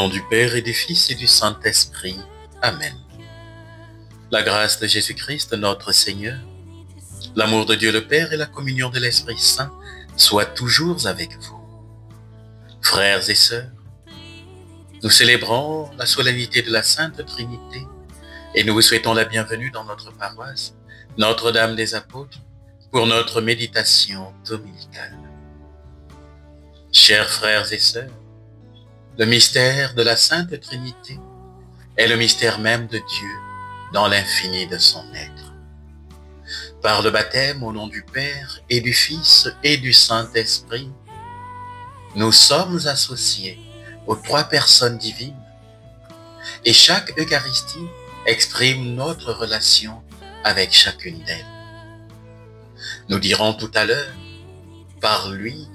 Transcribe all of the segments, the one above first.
nom du Père et du Fils et du Saint-Esprit. Amen. La grâce de Jésus-Christ, notre Seigneur, l'amour de Dieu le Père et la communion de l'Esprit Saint soient toujours avec vous. Frères et sœurs, nous célébrons la solennité de la Sainte Trinité et nous vous souhaitons la bienvenue dans notre paroisse, Notre-Dame des Apôtres, pour notre méditation dominicale. Chers frères et sœurs, le mystère de la Sainte Trinité est le mystère même de Dieu dans l'infini de son être. Par le baptême au nom du Père et du Fils et du Saint-Esprit, nous sommes associés aux trois personnes divines et chaque Eucharistie exprime notre relation avec chacune d'elles. Nous dirons tout à l'heure, par lui,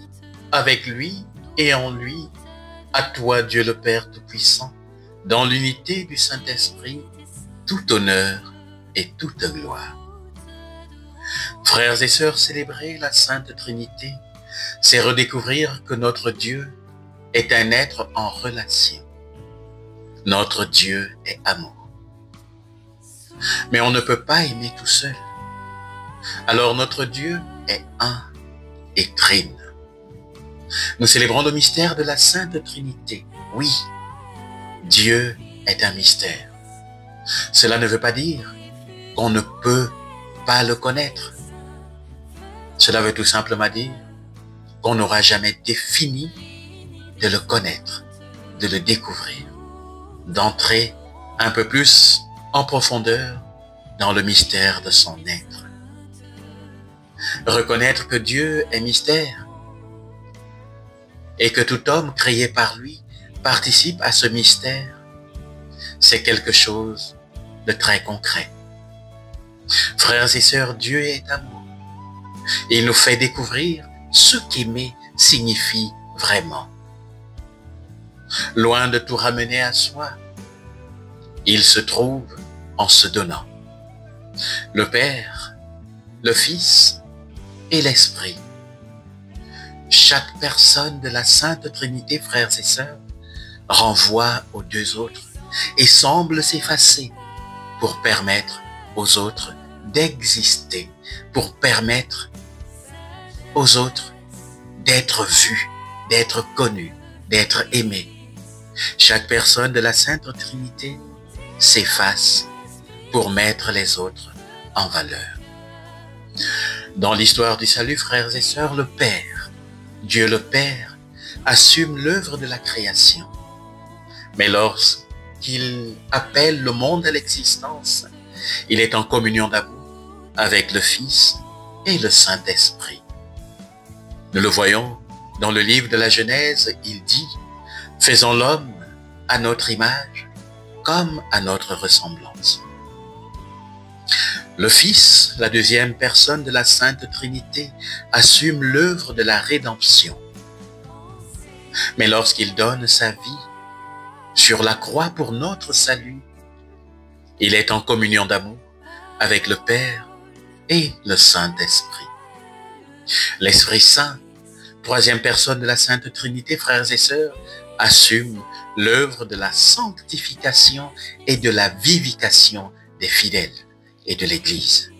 avec lui et en lui, à toi Dieu le Père Tout-Puissant, dans l'unité du Saint-Esprit, tout honneur et toute gloire. Frères et sœurs, célébrer la Sainte Trinité, c'est redécouvrir que notre Dieu est un être en relation. Notre Dieu est amour. Mais on ne peut pas aimer tout seul. Alors notre Dieu est un et trine. Nous célébrons le mystère de la Sainte Trinité. Oui, Dieu est un mystère. Cela ne veut pas dire qu'on ne peut pas le connaître. Cela veut tout simplement dire qu'on n'aura jamais défini de le connaître, de le découvrir, d'entrer un peu plus en profondeur dans le mystère de son être. Reconnaître que Dieu est mystère et que tout homme créé par lui participe à ce mystère, c'est quelque chose de très concret. Frères et sœurs, Dieu est amour. Il nous fait découvrir ce qu'aimer signifie vraiment. Loin de tout ramener à soi, il se trouve en se donnant. Le Père, le Fils et l'Esprit. Chaque personne de la Sainte Trinité, frères et sœurs, renvoie aux deux autres et semble s'effacer pour permettre aux autres d'exister, pour permettre aux autres d'être vus, d'être connus, d'être aimés. Chaque personne de la Sainte Trinité s'efface pour mettre les autres en valeur. Dans l'histoire du salut, frères et sœurs, le Père, Dieu le Père, assume l'œuvre de la création. Mais lorsqu'il appelle le monde à l'existence, il est en communion d'amour avec le Fils et le Saint-Esprit. Nous le voyons dans le livre de la Genèse, il dit « Faisons l'homme à notre image, comme à notre ressemblance ». Le Fils, la deuxième personne de la Sainte Trinité, assume l'œuvre de la rédemption. Mais lorsqu'il donne sa vie sur la croix pour notre salut, il est en communion d'amour avec le Père et le Saint-Esprit. L'Esprit Saint, troisième personne de la Sainte Trinité, frères et sœurs, assume l'œuvre de la sanctification et de la vivification des fidèles et de l'Église.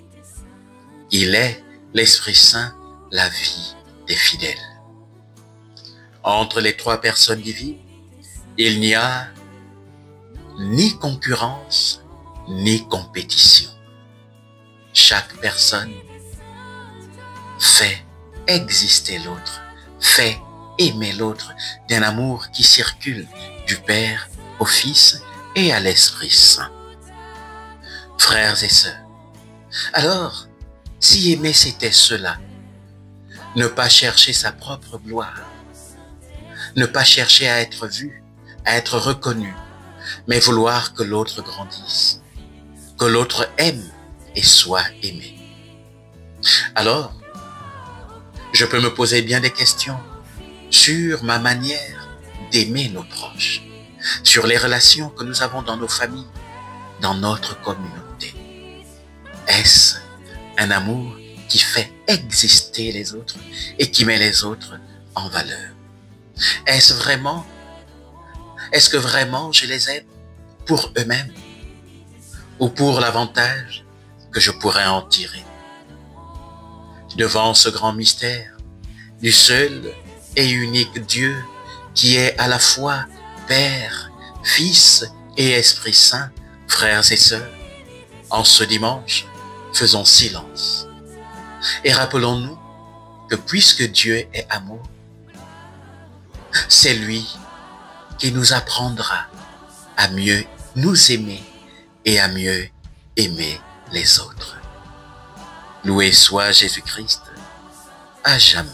Il est, l'Esprit Saint, la vie des fidèles. Entre les trois personnes divines, il n'y a ni concurrence, ni compétition. Chaque personne fait exister l'autre, fait aimer l'autre d'un amour qui circule du Père au Fils et à l'Esprit Saint. Frères et sœurs, alors, si aimer c'était cela, ne pas chercher sa propre gloire, ne pas chercher à être vu, à être reconnu, mais vouloir que l'autre grandisse, que l'autre aime et soit aimé. Alors, je peux me poser bien des questions sur ma manière d'aimer nos proches, sur les relations que nous avons dans nos familles, dans notre communauté. Est-ce un amour qui fait exister les autres et qui met les autres en valeur? Est-ce vraiment Est-ce que vraiment je les aime pour eux-mêmes ou pour l'avantage que je pourrais en tirer? Devant ce grand mystère du seul et unique Dieu qui est à la fois Père, Fils et Esprit Saint, frères et sœurs, en ce dimanche, faisons silence et rappelons-nous que puisque Dieu est amour, c'est lui qui nous apprendra à mieux nous aimer et à mieux aimer les autres. Loué soit Jésus-Christ, à jamais.